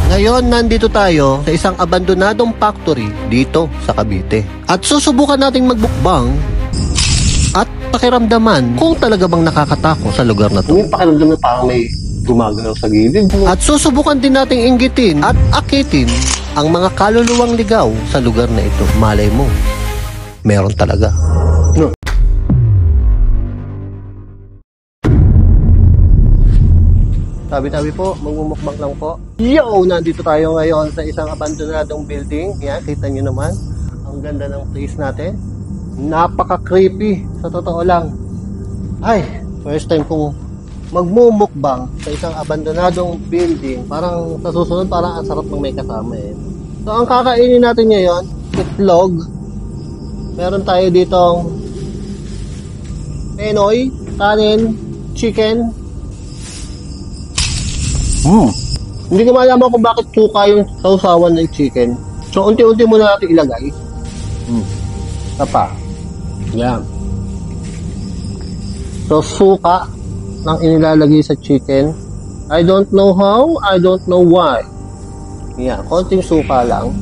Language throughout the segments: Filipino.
Ngayon, nandito tayo sa isang abandonadong factory dito sa Cavite. At susubukan nating magbukbang at pakiramdaman kung talaga bang nakakatakot sa lugar na to. Yung pakiramdam na parang may gumagalaw sa gilid. At susubukan din nating inggitin at akitin ang mga kaluluwang ligaw sa lugar na ito. Malay mo, meron talaga. No. Tabi-tabi po, magmumukbang lang po. Yo! Nandito tayo ngayon sa isang abandonadong building. Yan, kita nyo naman. Ang ganda ng place natin. Napaka-creepy. Sa totoo lang. Ay, first time kong magmumukbang sa isang abandonadong building. Parang sa susunod, parang ang sarap ng may kasama eh. So, ang kakainin natin ngayon, itlog. Meron tayo ditong penoy, kanin, chicken. Hindi ko malaman kung bakit suka yung sausawan ng chicken. So, unti-unti muna natin ilagay. Tapa. Yan. So, suka nang inilalagay sa chicken. I don't know how, I don't know why. Yan. Konting suka lang.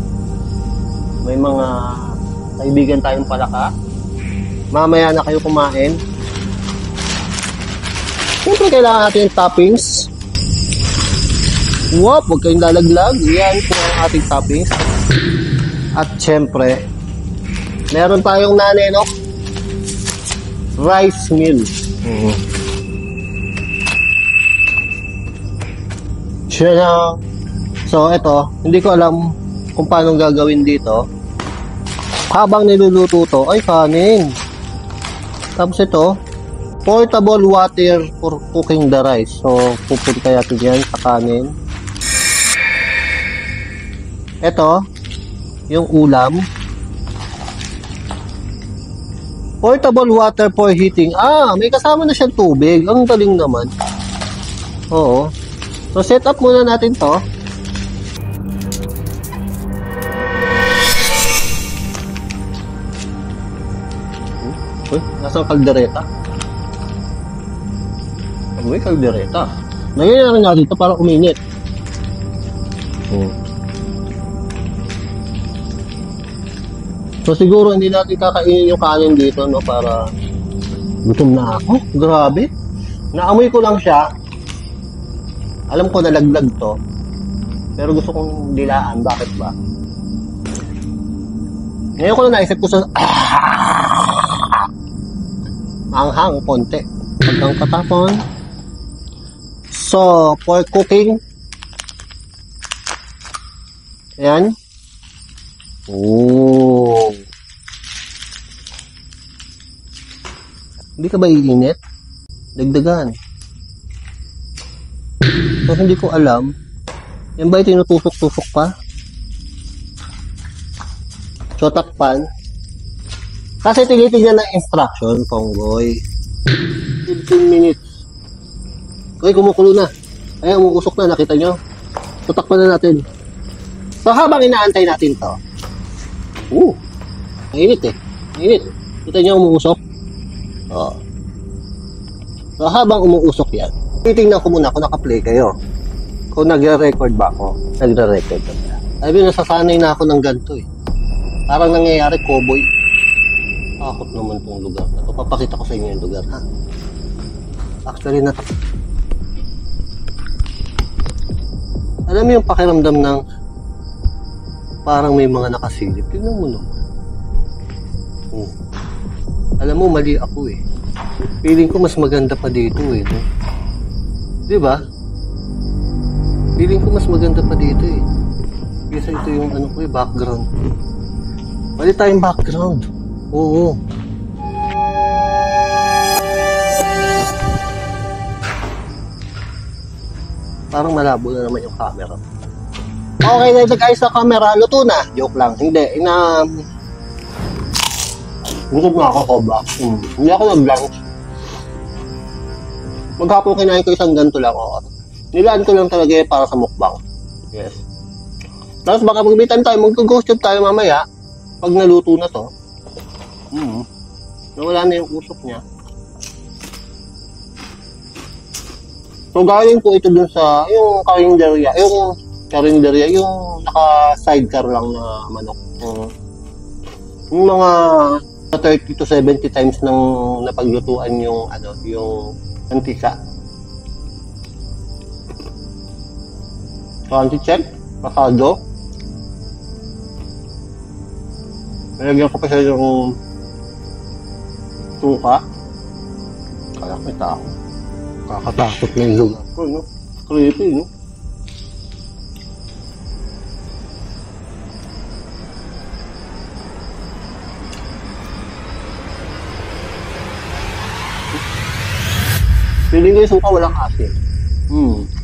May mga kaibigan tayong palaka. Mamaya na kayo kumain. Siyempre, kailangan natin yung toppings. Wow, huwag kayong lalaglag. Yan po ang ating toppings. At syempre, meron tayong nanenok rice meal. So, ito, hindi ko alam kung paano gagawin dito. Habang niluluto to, ay kanin. Tapos ito, portable water for cooking the rice. So, pupunta natin yan sa kanin. Ito, yung ulam. Portable water for heating. Ah, may kasama na siyang tubig. Ang galing naman. Oo. So, set up muna natin to. Uy, nasa kaldereta? May kaldereta. Nagyan na natin ito para uminit. So siguro hindi natin kakainin yung kanin dito, no, para gutom na ako. Grabe. Naamoy ko lang siya. Alam ko nalaglag to. Pero gusto kong dilaan. Bakit ba? Ngayon ko na naisip ko sa anghang konti. Pagkang katapon. So, for cooking. Ayan. Oh. Hindi ka ba iinit? Dagdagan. So, hindi ko alam. Yan ba tinutusok-tusok pa? So, takpan. Kasi tinitignan ng instruction, Ponggoy. 15 minutes. Okay, kumukulo na. Ayan, umuusok na. Nakita nyo? So, takpan na natin. So, habang inaantay natin to, mainit eh. Mainit. Kita nyo umuusok? Oo. So, habang umuusok yan, titingnan ko muna kung naka-play kayo. Kung nagre-record ba ako. Nagre-record ba? Sabi, nasasanay na ako ng ganito eh. Parang nangyayari, cowboy. Takot naman tong lugar na to. Papakita ko sa inyo yung lugar, ha? Actually, alam mo yung pakiramdam ng parang may mga nakasilip. Tignan mo naman. Alam mo, mali ako eh. Feeling ko mas maganda pa dito eh. No? Diba? Feeling ko mas maganda pa dito eh. Kasi ito yung ano ko eh, background. Mali tayong background. Oo. Parang malabo na naman yung camera. Okay na guys sa camera, luto na. Joke lang. Hindi, gusto nga ako ba? Hindi ako nag-lunch. Maghapon kinain ko isang ganito lang ako. Nilaan ko lang talaga para sa mukbang. Yes. Tapos baka mag-meetan tayo, mag-ghost tube tayo mamaya. Pag naluto na to. Nawala na yung usok niya. So galing po ito dun sa yung karinderya, yung karinderya, yung naka-sidecar lang na manok. Yung mga 30 to 70 times nang napaglutuan yung yung mantika. Country check, pasado. Nalagyan ko pa siya yung suka. Kaya ko may tao. Kakatakot na yung lugar ko, no? Creepy, no? Piling ko yung suka walang asin.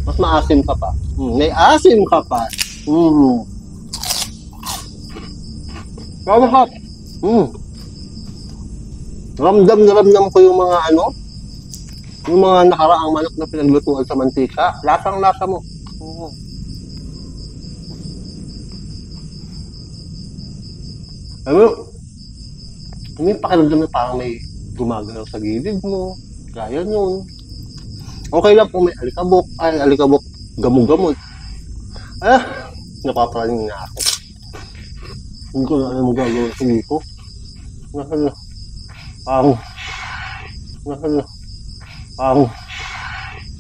Mas maasim ka pa. May asim ka pa. Masarap. Ramdam na ramdam ko yung mga yung mga nakaraang manok na pinaglutuan sa mantika. Lasang-lasa mo. May pakiramdam na parang may gumagalaw sa gilid mo. Gaya nun. Okay lang kung may alikabok, gamot-gamot. Napapraning na ako. Hindi ko na alam mo gagawin sa dito.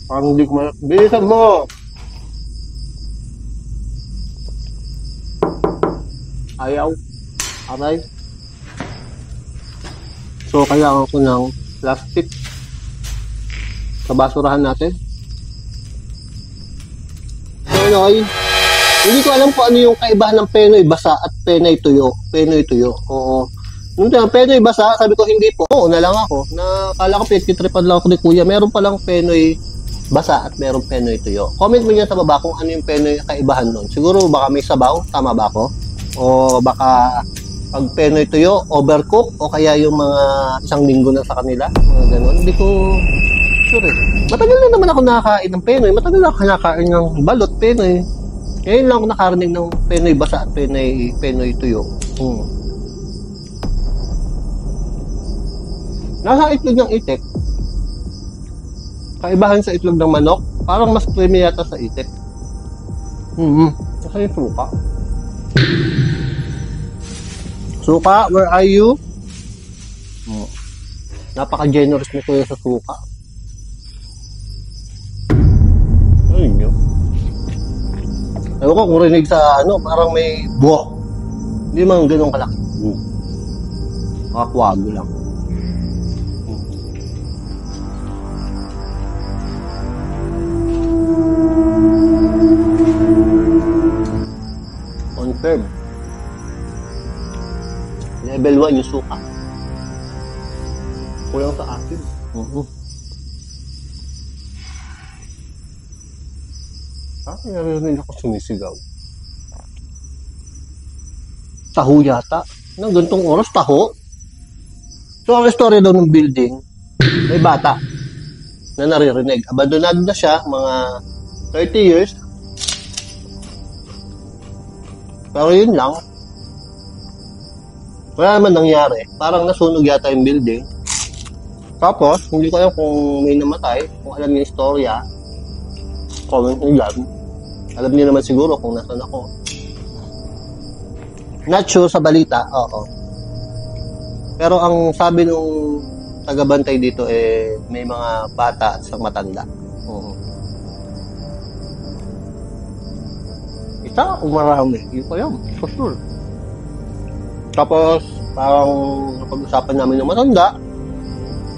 Parang hindi ko bilisan mo! Ayaw. Aray. So, kailangan ko ng plastic sa basurahan natin. Penoy. Hindi ko alam kung ano yung kaibahan ng Penoy basa at Penoy tuyo. Penoy tuyo. Oo. Nung Penoy basa, sabi ko hindi po. Oo na lang ako. Nakala ko pinagtitripan lang ako ni Kuya. Meron palang Penoy basa at meron Penoy tuyo. Comment mo dyan sa baba kung ano yung Penoy kaibahan nun. Siguro baka may sabaw. Tama ba ako? O baka pag Penoy tuyo, overcook o kaya yung mga isang linggo na sa kanila. Mga ganun. Hindi ko sure eh. Matagal na naman ako nakakain ng Penoy. Matagal na ako nakakain ng balot Penoy. Ngayon lang ako nakarinig ng Penoy basa at Penoy tuyo. Nasa itlog ng itik. Kaibahan sa itlog ng manok. Parang mas creamy yata sa itik. Nasa yung suka. Suka, where are you? Napaka-generous ni Kuya sa suka. Ayun yun. Ewan ko kung rinig sa parang may buwak. Hindi man ganun kalaki. Makakwago lang. Confirm. Level 1 yung suka. Kulang sa akin. Narinig ako sumisigaw. Taho yata. Nang gantong oras, taho. So, ang story daw ng building, may bata na naririnig. Abandonado na siya, mga 30 years. Pero yun lang. Wala naman nangyari. Parang nasunog yata yung building. Tapos, hindi ko alam kung may namatay. Kung alam niyo yung istorya, comment nyo dyan. Alam niyo naman siguro kung nasan ako. Not sure sa balita, oo. Pero ang sabi nung tagabantay dito may mga bata at isang matanda. Isa o marami? Yun ko yun, for sure. Tapos, parang napag-usapan namin ng matanda,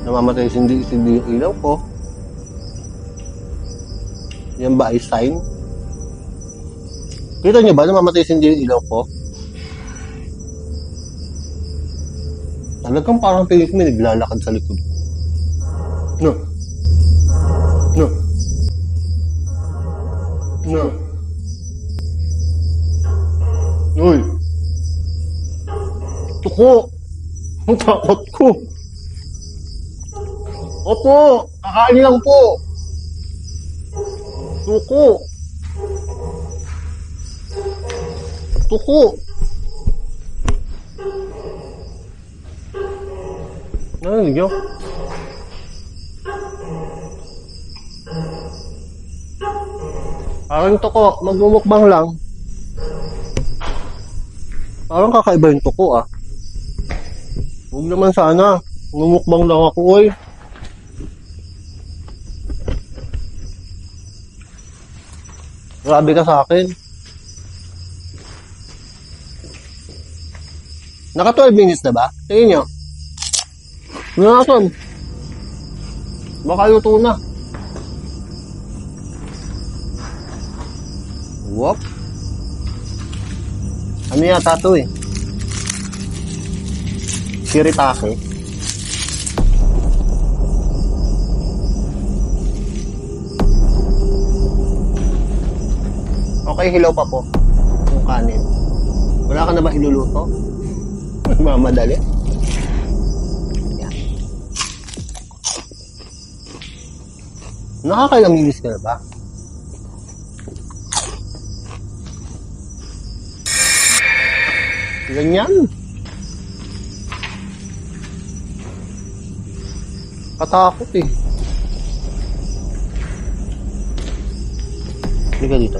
namamatay hindi yung ilaw ko. Yan ba ay sign? Kita nyo ba, namamatay hindi yung ilaw ko? Talagang parang pilit may naglalakad sa likod ko. No. Uy! Tuko! Ang takot ko! Opo! Kakain lang po! Tuko! Tuko! Narinig nyo? Parang tuko, magmumukbang lang. Parang kakaiba yung tuko ah. Huwag naman sana. Magmumukbang lang ako, oy. Grabe ka sa akin. Naka 12 minutes na ba? Tingin nyo. Nasaan? Baka luto na. Whoop. Ano yata to eh? Shiritake. Okay, hilaw pa po. Yung kanin. Wala ka na ba iluluto? Mamadali. Yan. Nakakailanginis ka na ba? Ganyan. Katakot eh. Hindi ka dito.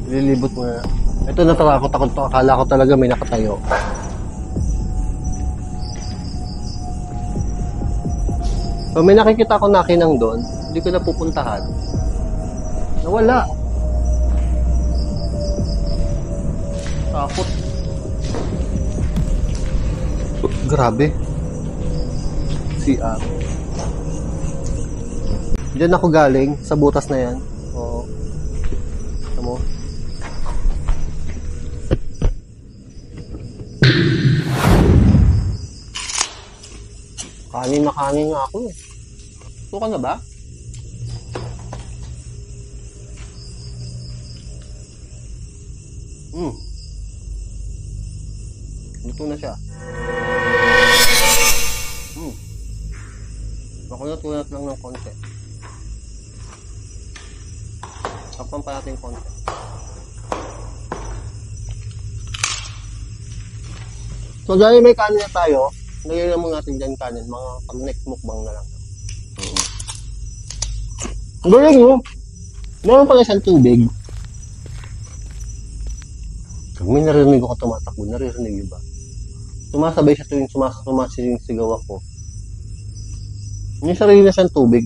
Lilibot mo na. Ito natatakot ako to. Akala ko talaga may nakatayo. So may nakikita ko na kinang doon. Hindi ko na pupuntahan. Nawala. Takot. Grabe. CR. Diyan ako galing. Sa butas na yan. Oo. Tama mo. Kanin na kanin nga ako eh. Ito ka na ba? Luto na siya. Makunat-kunat lang ng konti. Takpan pa natin konti. So dahil may kanin na tayo, lagyan na muna natin dyan kanin. Mga pag next mukbang na lang. Ang galing mo. Meron pala isang tubig. Pag may narinig ako tumatakbo, naririnig yun ba? Sumasabay siya tuwing sumasinisigaw ako. May sarili na siyang tubig.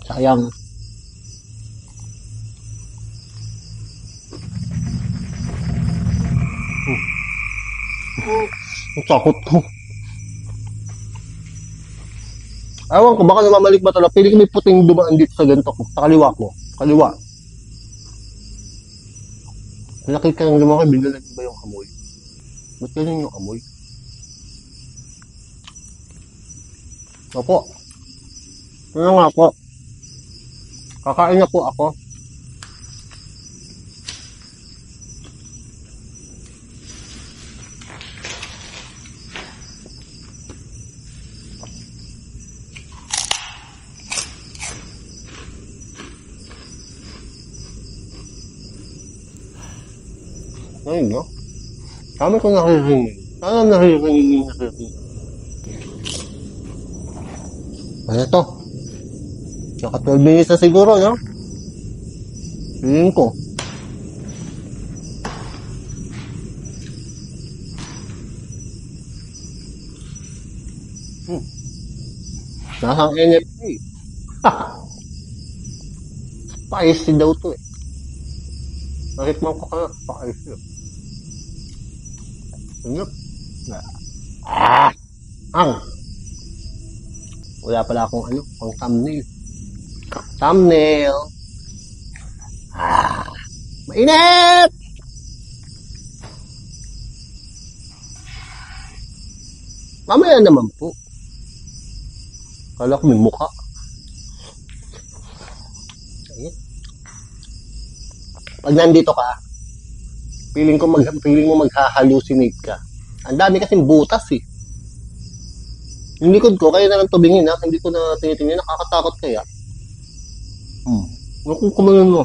Sayang. Ang takot ko. Ewan ko, baka namamalik ba talaga? Pili ko may puting dumaan dito sa ganito ko. Sa kaliwa ko. Kaliwa. Malaki ka ng lumaki, bigla lang ba yung amoy? Ba't ganyan yung amoy? Opo. Ano nga po? Kakain na po ako. Ayun, no? Kami ko naririnig. Sana naririnig. Ano to? Naka 12 minutes na siguro, no? Piling ko. Nasang NFT. Spicy daw to eh. Nakikman ko ka, spicy. Sarap. Wala pala akong pang thumbnail. Thumbnail. Mainit! Mamaya naman po. Kala ko may mukha. Ayun. Pag nandito ka, feeling mo magha-hallucinate ka. Ang dami kasing butas eh. Yung likod ko, kaya na lang tubingin ha. Hindi ko na tinitingnan. Nakakatakot kaya. Naku, kumalan mo.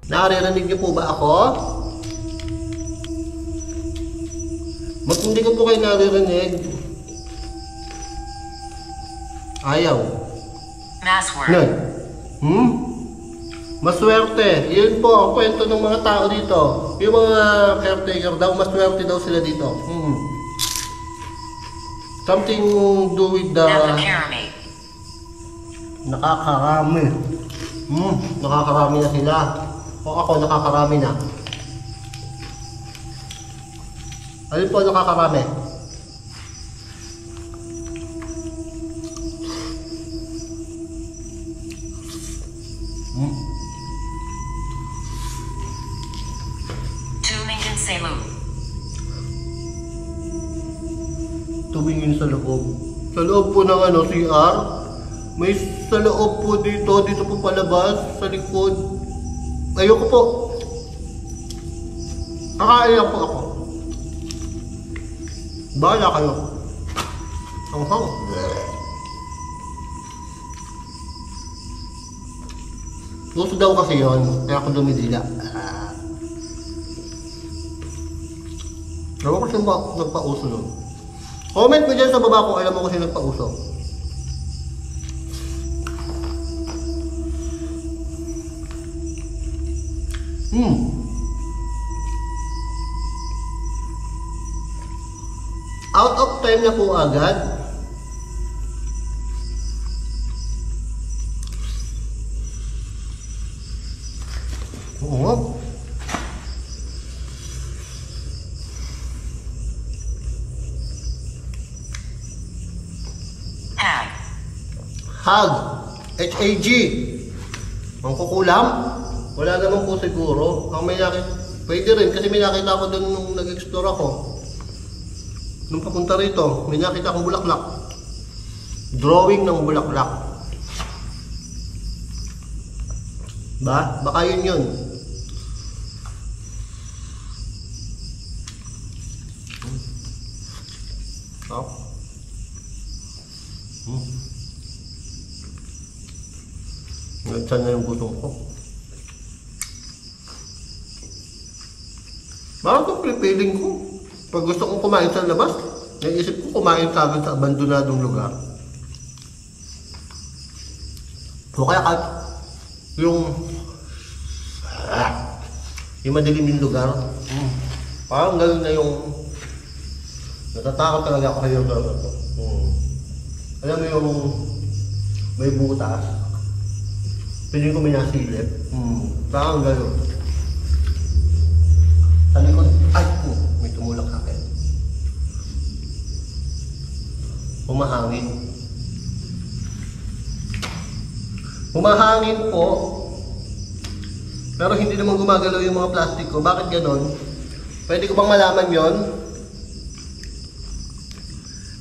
Naririnig niyo po ba ako? Ba't hindi ko po kayo naririnig? Ayaw. Password. Yan. Maswerte. Yun po ang kwento ng mga tao dito. Yung mga caretaker daw, maswerte daw sila dito. Something do with the... Napakarami. Nakakarami. Nakakarami na sila. O ako, nakakarami na. Alin po nakakarami? Tumingin sa loob. Tumingin sa loob. Sa loob po ng CR. May sa loob po dito. Dito po palabas. Sa likod. Ayoko po. Kakain po ako. Bahala kayo. Hanghang. Gusto daw kasi yun. Kaya ako dumidila. Ewan ko sino nagpauso nun. Comment mo dyan sa baba kung alam mo kung sino nagpauso. Out of time na po agad. Oo nga. Hag. Hag. H-A-G. Ang kukulam? Wala naman po siguro. Ang may nakita, pwede rin kasi may nakita ko doon nung nag-explore ako. Nung papunta rito, may nakita akong bulaklak. Drawing ng bulaklak. Ba? Baka yun. Oh. Nagsan na yung gutom ko. Bakit ang pipiling ko? Pag gusto kong kumain sa labas, naisip ko kumain sa akin sa abandonadong lugar. O kaya kahit yung madilim yung lugar, parang gano'n na yung natatakot talaga ako kayo doon. Alam mo yung may butas, piling ko minasilip, parang gano'n. Sa likod, ay, may tumulak sa akin. Humahangin. Humahangin po. Pero hindi naman gumagalaw yung mga plastic ko. Bakit ganon? Pwede ko bang malaman yon?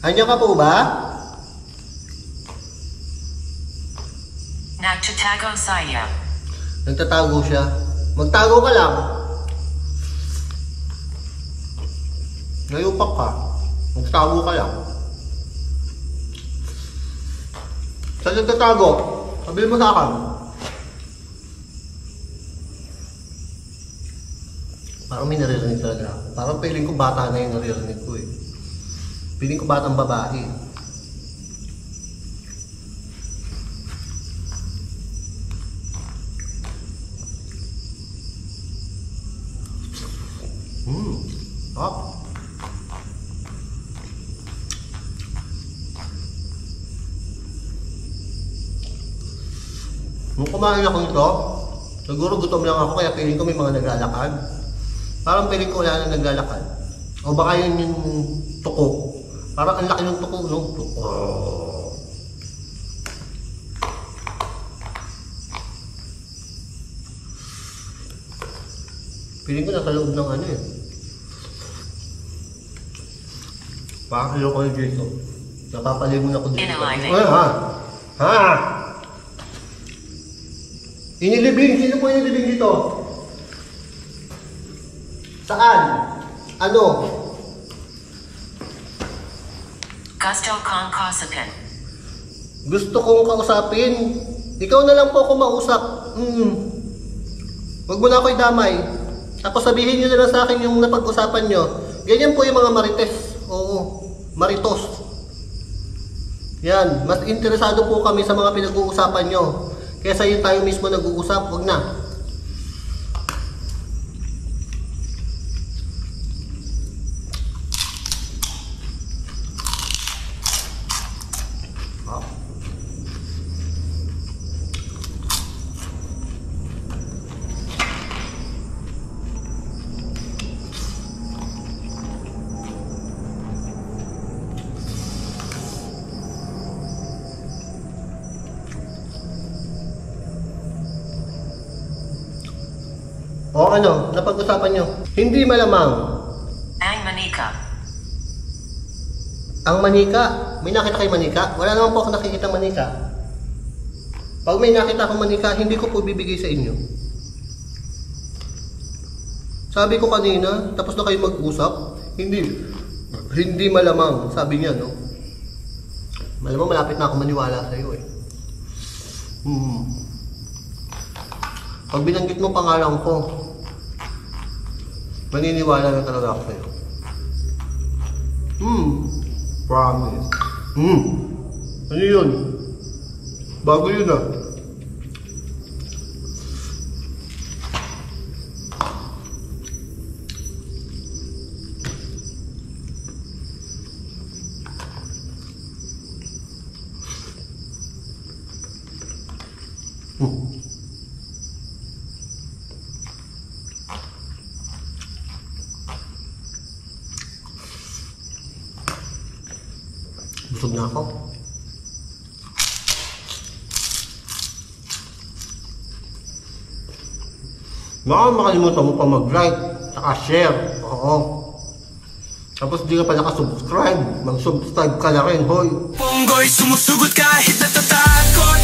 Andiyan ka po ba? Nagtatago saya. Nagtatago siya. Magtago ka lang. Ngayupak ka. Magtago ka lang. Saan nagtatago? Sabihin mo sa akin. Parang may naririnig talaga ako. Parang feeling ko bata na yung naririnig ko eh. Feeling ko batang babae. Sarap. Nung kumain ako nito, siguro gutom lang ako kaya feeling ko may mga naglalakad. Parang feeling ko wala na naglalakad. O baka yun yung tuko. Parang ang laki ng tuko, no? Tuko. Feeling ko nasa loob ng ano eh. Parang ayoko yung dito. Napapalimon ako dito. Inaliving. Ha? Inilibing? Sino po inilibing dito? Saan? Ano? Gusto kong kausapin. Gusto kong kausapin. Ikaw na lang po ako mausap. Huwag mo na ako idamay. Tapos sabihin nyo na lang sa akin yung napag-usapan nyo. Ganyan po yung mga marites. Oo, maritos. Yan, mas interesado po kami sa mga pinag-uusapan nyo. Kesa yung tayo mismo nag-uusap, huwag na. O ano, napag-usapan nyo? Hindi malamang. Ang manika. Ang manika? May nakita kayo manika? Wala naman po ako nakikita manika. Pag may nakita akong manika, hindi ko po bibigay sa inyo. Sabi ko kanina, tapos na kayo mag-usap, hindi malamang. Sabi niya, no? Malamang malapit na ako maniwala sa iyo eh. Pag binanggit mo pangalan ko, maniniwala na talaga ako sa'yo. Promise. Ano yun? Bago yun ah. Busog na ako. Baka makalimutan mo pa mag-like, saka share. Oo. Tapos di ka pa nakasubscribe, mag-subscribe ka na rin, hoy. Punggoy, sumusugot kahit natatakot.